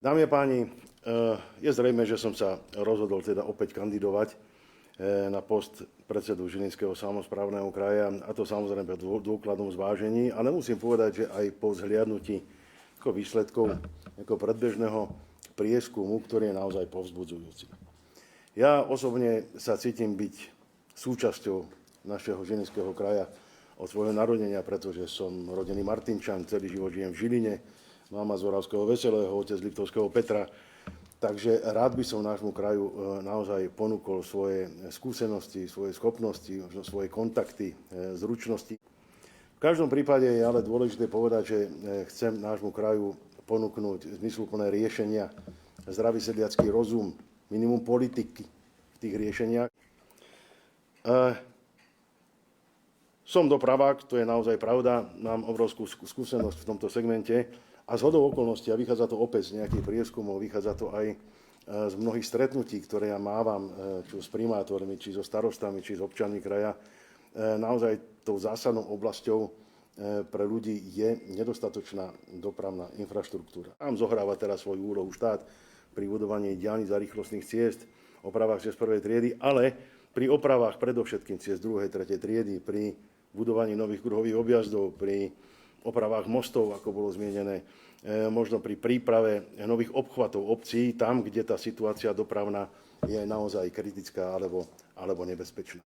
Dámy a páni, je zrejme, že som sa rozhodol teda opäť kandidovať na post predsedu Žilinského samosprávneho kraja, a to samozrejme v dôkladnom zvážení, ale musím povedať, že aj po zhliadnutí ako výsledkov ako predbežného prieskumu, ktorý je naozaj povzbudzujúci. Ja osobne sa cítim byť súčasťou našeho Žilinského kraja od svojho narodenia, pretože som rodený Martinčan, celý život žijem v Žiline, mama z Oravského Veselého, otec z Liptovského Petra. Takže rád by som nášmu kraju naozaj ponúkol svoje skúsenosti, svoje schopnosti, možno svoje kontakty, zručnosti. V každom prípade je ale dôležité povedať, že chcem nášmu kraju ponúknuť zmysluplné riešenia, zdravý sedliacky rozum, minimum politiky v tých riešeniach. Som dopravák, to je naozaj pravda, mám obrovskú skúsenosť v tomto segmente a zhodou okolností, a vychádza to opäť z nejakých prieskumov, vychádza to aj z mnohých stretnutí, ktoré ja mávam, či s primátormi, či so starostami, či s občanmi kraja, naozaj tou zásadnou oblasťou pre ľudí je nedostatočná dopravná infraštruktúra. Tam zohráva teraz svoju úlohu štát pri budovaní diaľnic a rýchlostných ciest, opravách cez prvej triedy, ale pri opravách predovšetkým cez druhej, tretej triedy, pri budovaní nových kruhových objazdov, pri opravách mostov, ako bolo zmienené, možno pri príprave nových obchvatov obcí, tam, kde tá situácia dopravná je naozaj kritická alebo nebezpečná.